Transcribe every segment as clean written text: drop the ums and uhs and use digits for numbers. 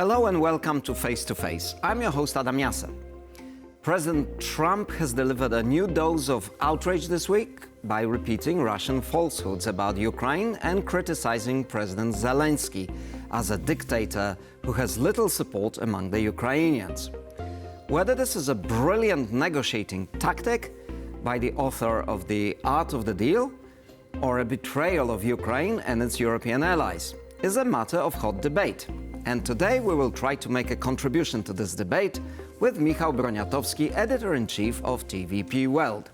Hello and welcome to Face to Face. I'm your host Adam Jasser. President Trump has delivered a new dose of outrage this week by repeating Russian falsehoods about Ukraine and criticizing President Zelenskyy as a dictator who has little support among the Ukrainians. Whether this is a brilliant negotiating tactic by the author of The Art of the Deal or a betrayal of Ukraine and its European allies is a matter of hot debate. And today we will try to make a contribution to this debate with Michał Broniatowski, editor-in-chief of TVP World.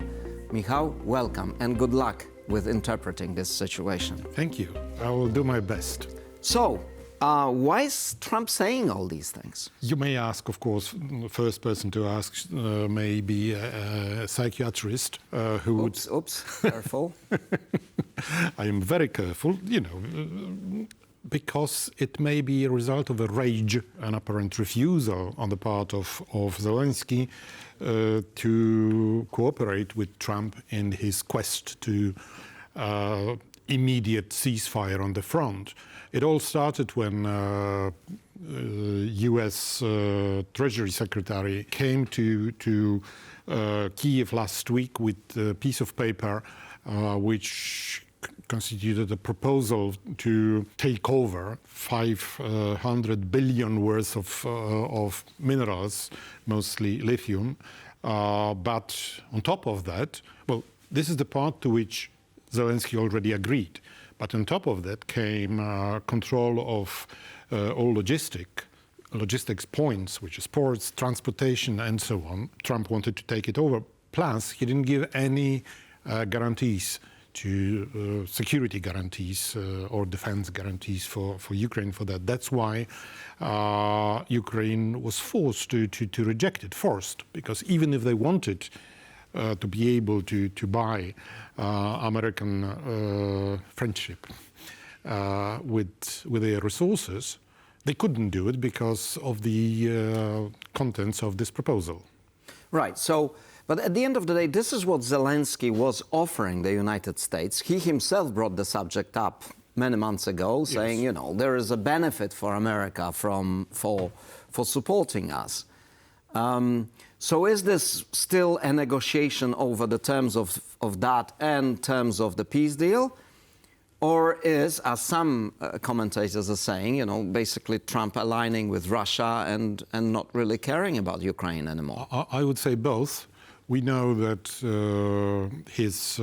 Michał, welcome and good luck with interpreting this situation. Thank you. I will do my best. So, why is Trump saying all these things? You may ask, of course, the first person to ask may be a psychiatrist who would... Oops, careful. I am very careful, because it may be a result of a rage, an apparent refusal on the part of Zelenskyy to cooperate with Trump in his quest to immediate ceasefire on the front. It all started when U.S. Treasury Secretary came to Kiev last week with a piece of paper which constituted a proposal to take over 500 billion worth of minerals, mostly lithium. But on top of that, well, this is the part to which Zelenskyy already agreed. But on top of that came control of all logistics points, which is ports, transportation, and so on. Trump wanted to take it over. Plus, he didn't give any guarantees to security guarantees or defense guarantees for Ukraine for that. That's why Ukraine was forced to reject it, because even if they wanted to be able to buy American friendship with their resources, they couldn't do it because of the contents of this proposal. Right, but at the end of the day, this is what Zelenskyy was offering the United States. He himself brought the subject up many months ago, saying, yes, there is a benefit for America for supporting us. So is this still a negotiation over the terms of that and terms of the peace deal? Or is, as some commentators are saying, basically Trump aligning with Russia and not really caring about Ukraine anymore? I would say both. We know that his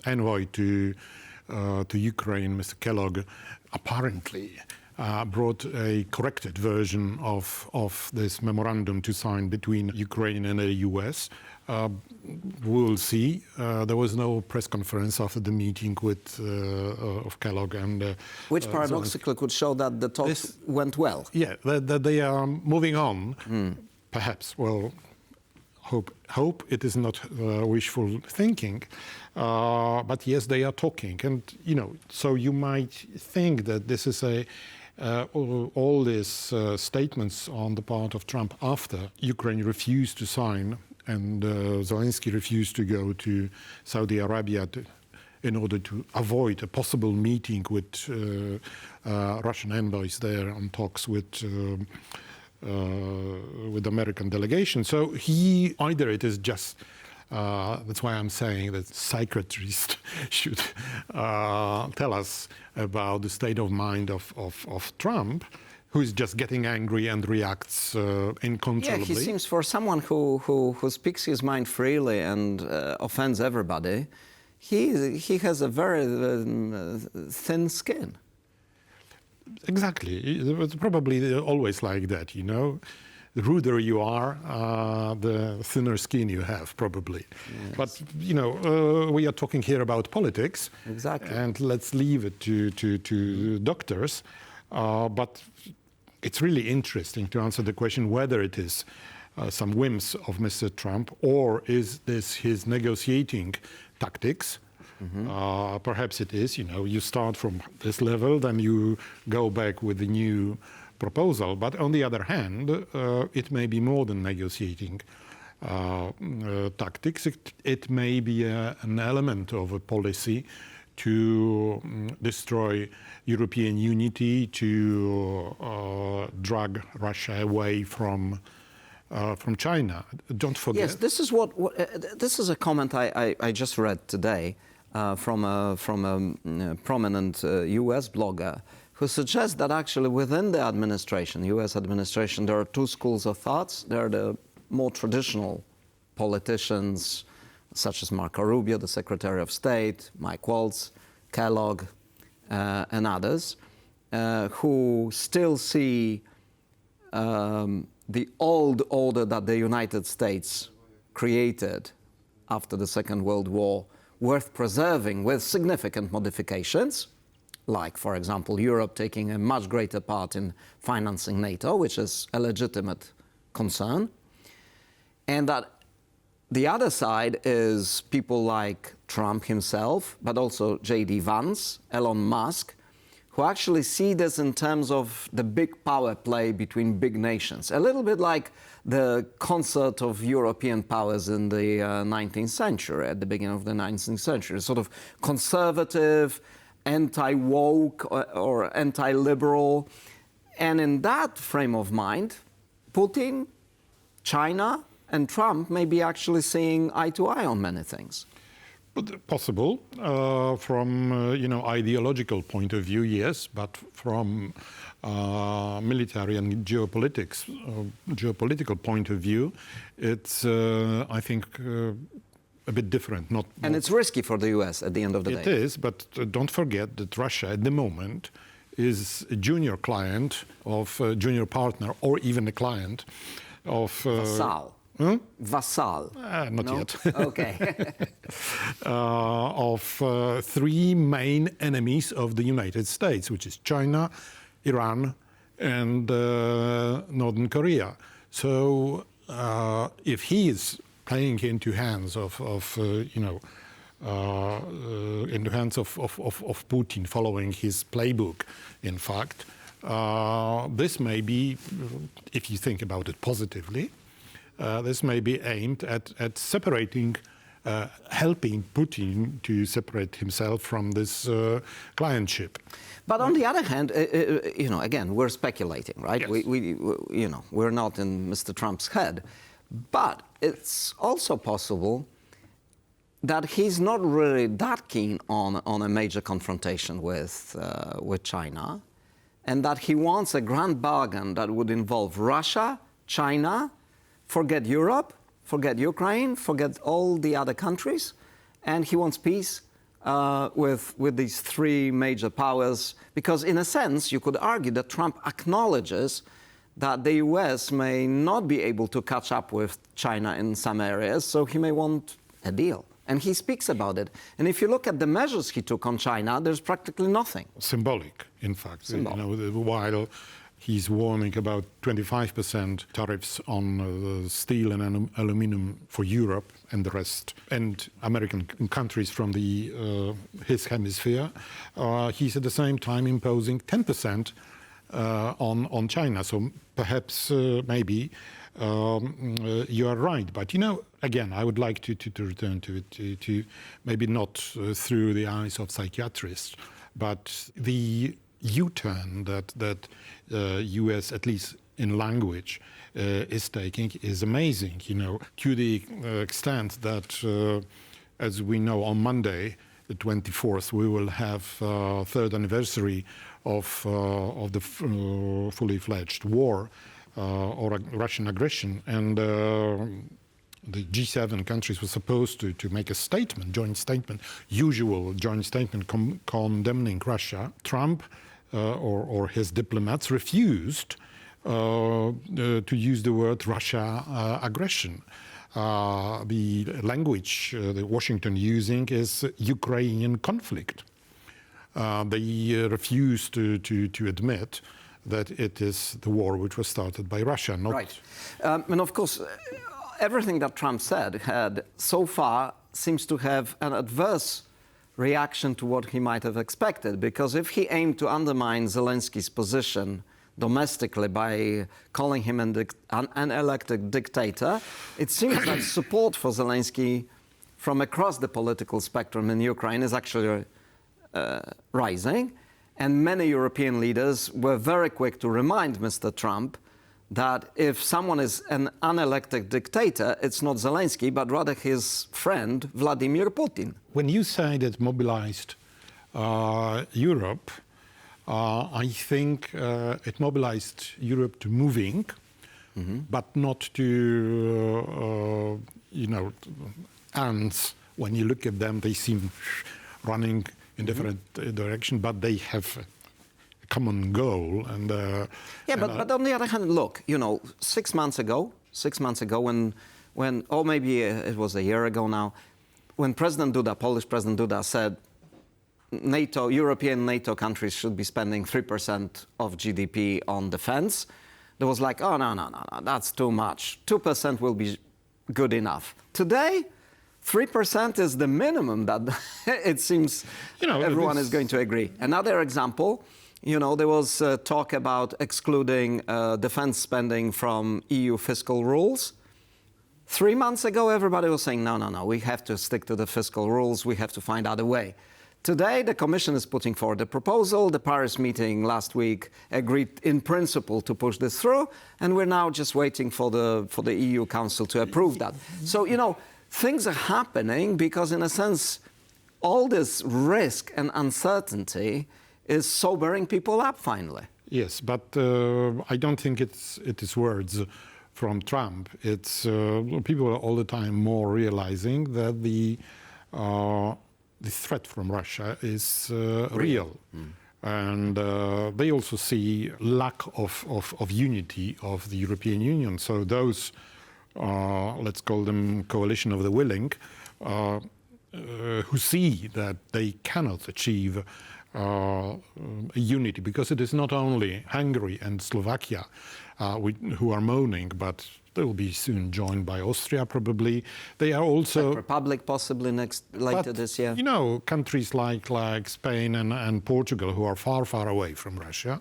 envoy to Ukraine, Mr. Kellogg, apparently brought a corrected version of this memorandum to sign between Ukraine and the US. We'll see. There was no press conference after the meeting of Kellogg and... Which paradoxically could show that the talks went well. Yeah, that they are moving on, perhaps. Well, hope it is not wishful thinking. But yes, they are talking. And, so you might think that this is all these statements on the part of Trump after Ukraine refused to sign and Zelenskyy refused to go to Saudi Arabia in order to avoid a possible meeting with Russian envoys there on talks with American delegation. So either it is just, that's why I'm saying that psychiatrists should tell us about the state of mind of Trump, who is just getting angry and reacts uncontrollably. Yeah, he seems, for someone who speaks his mind freely and offends everybody, he has a very thin skin. Exactly. It's probably always like that, The ruder you are, the thinner skin you have, probably. Yes. But, we are talking here about politics. Exactly. And let's leave it to doctors. But it's really interesting to answer the question whether it is some whims of Mr. Trump or is this his negotiating tactics. Mm-hmm. Perhaps it is, you start from this level, then you go back with the new proposal. But on the other hand, it may be more than negotiating tactics. It may be an element of a policy to destroy European unity, to drag Russia away from China. Don't forget. Yes, this is this is a comment I just read today from a prominent U.S. blogger who suggests that actually within the administration, U.S. administration, there are two schools of thoughts. There are the more traditional politicians, such as Marco Rubio, the Secretary of State, Mike Waltz, Kellogg, and others, who still see the old order that the United States created after the Second World War worth preserving with significant modifications, like, for example, Europe taking a much greater part in financing NATO, which is a legitimate concern. And that the other side is people like Trump himself, but also J.D. Vance, Elon Musk, who actually see this in terms of the big power play between big nations. A little bit like the concert of European powers in the 19th century, at the beginning of the 19th century, sort of conservative, anti-woke or anti-liberal. And in that frame of mind, Putin, China, and Trump may be actually seeing eye to eye on many things. But possible from ideological point of view, yes, but from military and geopolitical point of view, it's I think a bit different. And it's risky for the U.S. at the end of the day. It is, but don't forget that Russia at the moment is a junior client of a junior partner, or even a client of Vassal. Vassal. Not no? yet. Okay. Of three main enemies of the United States, which is China, Iran, and Northern Korea. So if he is playing into hands of Putin, following his playbook, in fact, this may be, if you think about it positively, this may be aimed at separating, helping Putin to separate himself from this clientship. But on the other hand, again, we're speculating, right? Yes. We're not in Mr. Trump's head. But it's also possible that he's not really that keen on a major confrontation with China, and that he wants a grand bargain that would involve Russia, China, forget Europe, forget Ukraine, forget all the other countries, and he wants peace with these three major powers, because in a sense you could argue that Trump acknowledges that the US may not be able to catch up with China in some areas, so he may want a deal. And he speaks about it. And if you look at the measures he took on China, there's practically nothing. Symbolic, in fact. Symbolic. While he's warning about 25% tariffs on steel and aluminum for Europe and the rest, and American countries from his hemisphere, he's at the same time imposing 10% on China. So perhaps, maybe, you are right. But, again, I would like to return to it, to maybe not through the eyes of psychiatrists, but the U-turn that U.S., at least in language, is taking is amazing, to the extent that, as we know, on Monday, the 24th, we will have third anniversary of the fully fledged war or Russian aggression, and the G7 countries were supposed to make a statement, usual joint statement condemning Russia. Trump or his diplomats refused to use the word Russia aggression. The language that Washington using is Ukrainian conflict. They refused to admit that it is the war which was started by Russia. Not right. And of course, everything that Trump said had so far seems to have an adverse reaction to what he might have expected, because if he aimed to undermine Zelensky's position domestically by calling him an unelected dictator, it seems that support for Zelensky from across the political spectrum in Ukraine is actually rising. And many European leaders were very quick to remind Mr. Trump that if someone is an unelected dictator, it's not Zelensky, but rather his friend, Vladimir Putin. When you say that mobilized Europe, I think it mobilized Europe to moving, but not to, ants. When you look at them, they seem running in different direction, but they have a common goal. And but on the other hand, look, 6 months ago, when or maybe it was a year ago now, when President Duda, Polish President Duda, said European NATO countries should be spending 3% of GDP on defense, there was like, oh, no, that's too much. 2% will be good enough. Today, 3% is the minimum that it seems everyone is going to agree. Another example, there was talk about excluding defense spending from EU fiscal rules. 3 months ago, everybody was saying, no, we have to stick to the fiscal rules. We have to find other way. Today, the Commission is putting forward a proposal. The Paris meeting last week agreed in principle to push this through, and we're now just waiting for the EU Council to approve that. So, things are happening because, in a sense, all this risk and uncertainty is sobering people up finally. Yes, but I don't think it is words from Trump. It's people are all the time more realizing that the threat from Russia is real. And they also see lack of unity of the European Union. So those, let's call them coalition of the willing, who see that they cannot achieve unity, because it is not only Hungary and Slovakia who are moaning, but they will be soon joined by Austria probably. They are also... Czech Republic possibly later this year. Countries like Spain and Portugal, who are far away from Russia,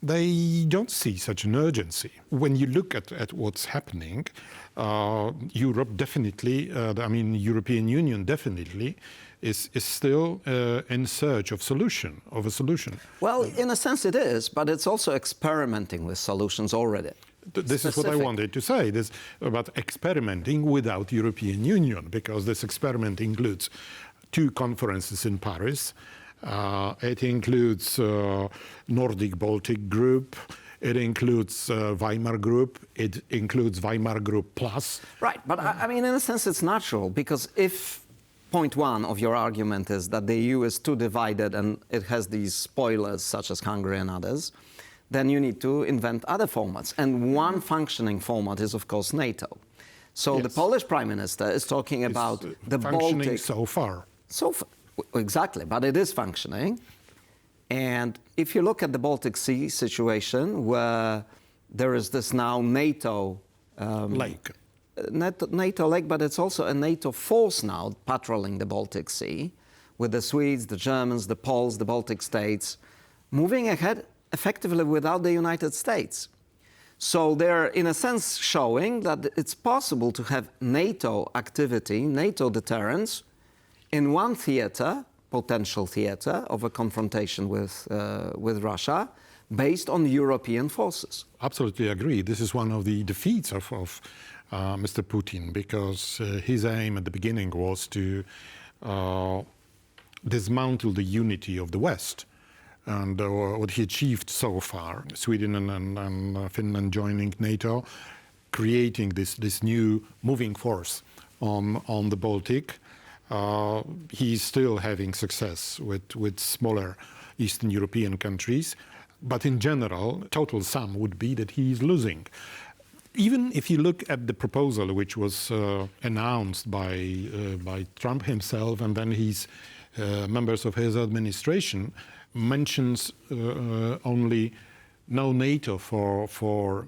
they don't see such an urgency. When you look at what's happening, Europe definitely, European Union definitely is still in search of a solution. Well, in a sense it is, but it's also experimenting with solutions already. This is what I wanted to say, this about experimenting without European Union, because this experiment includes 2 conferences in Paris. It includes Nordic-Baltic Group. It includes Weimar Group. It includes Weimar Group Plus. Right, but in a sense it's natural, because if point 1 of your argument is that the EU is too divided and it has these spoilers such as Hungary and others, then you need to invent other formats. And one functioning format is, of course, NATO. So yes. The Polish Prime Minister is talking about the Baltic... so far. Exactly, but it is functioning. And if you look at the Baltic Sea situation, where there is this now NATO... lake. NATO lake, but it's also a NATO force now patrolling the Baltic Sea, with the Swedes, the Germans, the Poles, the Baltic states, moving ahead effectively without the United States. So they're, in a sense, showing that it's possible to have NATO activity, NATO deterrence, in one theater, potential theater of a confrontation with Russia, based on European forces. Absolutely agree. This is one of the defeats of Mr. Putin, because his aim at the beginning was to dismantle the unity of the West. And what he achieved so far, Sweden and Finland joining NATO, creating this new moving force on the Baltic, he's still having success with smaller Eastern European countries. But in general, total sum would be that he's losing. Even if you look at the proposal which was announced by Trump himself, and then his members of his administration, mentions only no NATO for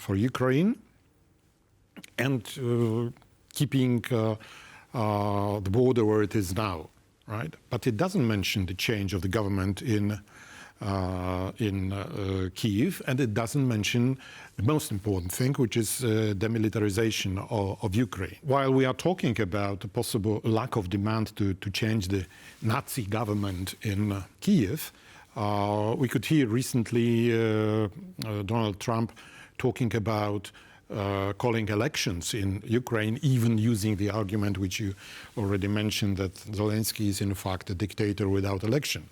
Ukraine, and keeping the border where it is now, right? But it doesn't mention the change of the government in in Kyiv, and it doesn't mention the most important thing, which is demilitarization of Ukraine. While we are talking about a possible lack of demand to change the Nazi government in Kyiv, we could hear recently Donald Trump talking about calling elections in Ukraine, even using the argument which you already mentioned, that Zelenskyy is in fact a dictator without election.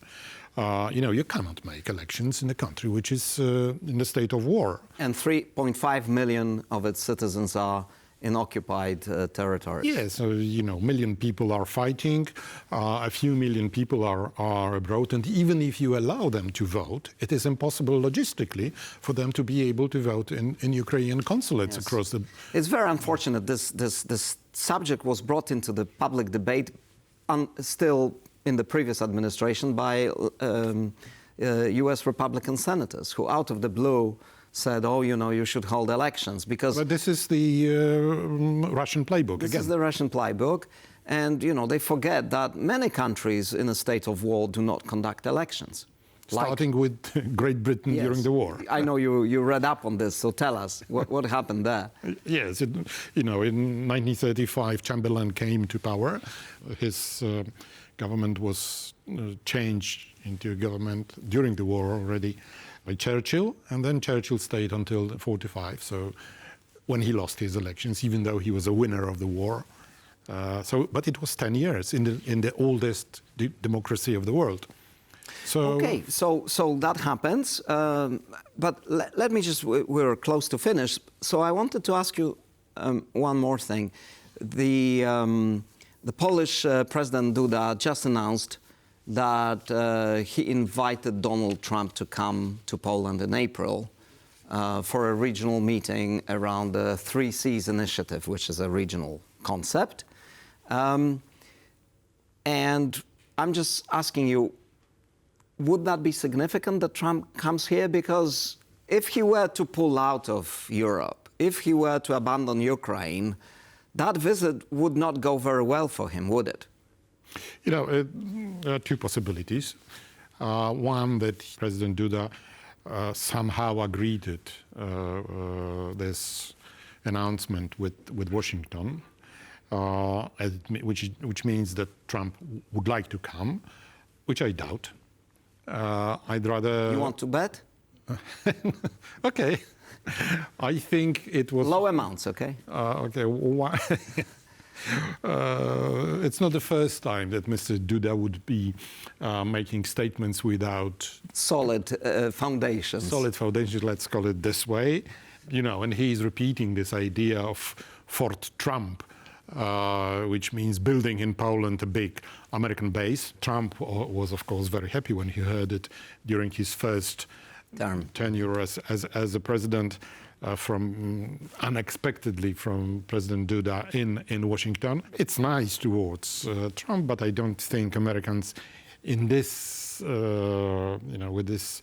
You cannot make elections in a country which is in a state of war. And 3.5 million of its citizens are in occupied territories. Yes, so, million people are fighting, a few million people are abroad, and even if you allow them to vote, it is impossible logistically for them to be able to vote in Ukrainian consulates across the... It's very unfortunate this subject was brought into the public debate still in the previous administration by US Republican senators who out of the blue said, you should hold elections because... But this is the Russian playbook This again. is the Russian playbook. And, they forget that many countries in a state of war do not conduct elections. Starting with Great Britain during the war. I know you read up on this, so tell us what happened there. Yes, in 1935, Chamberlain came to power. His government was changed into a government during the war already by Churchill, and then Churchill stayed until 1945. So when he lost his elections, even though he was a winner of the war, but it was 10 years in the oldest democracy of the world. So okay, so that happens. But let me just, we're close to finish. So I wanted to ask you one more thing. The Polish President Duda just announced that he invited Donald Trump to come to Poland in April for a regional meeting around the Three Seas Initiative, which is a regional concept. And I'm just asking you, would that be significant that Trump comes here? Because if he were to pull out of Europe, if he were to abandon Ukraine, that visit would not go very well for him, would it? There are two possibilities. One, that President Duda somehow agreed it, this announcement with Washington, which means that Trump would like to come, which I doubt. I'd rather... You want to bet? Okay. I think it was... Low amounts, okay? Okay. Why? It's not the first time that Mr. Duda would be making statements without... Solid foundations. Solid foundations, let's call it this way. And he's repeating this idea of Fort Trump, which means building in Poland a big American base. Trump was, of course, very happy when he heard it during his first tenure as a president, unexpectedly from President Duda in Washington. It's nice towards Trump, but I don't think Americans in this, with this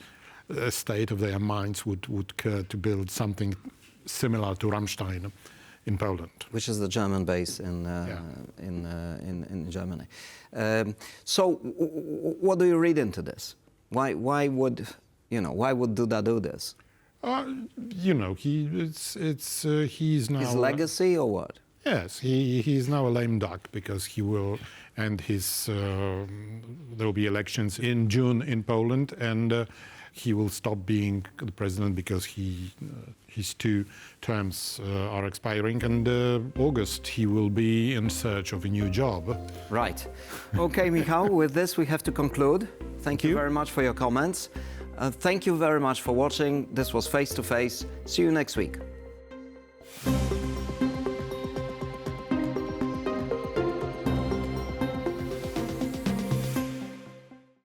state of their minds would care to build something similar to Ramstein in Poland, which is the German base in Germany. So, what do you read into this? Why would Duda do this? He's now... His legacy or what? Yes, he's now a lame duck because he will end his... there will be elections in June in Poland, and he will stop being the president because his 2 terms are expiring, and August he will be in search of a new job. Right. Okay, Michał, with this we have to conclude. Thank you very much for your comments. Thank you very much for watching. This was Face to Face. See you next week.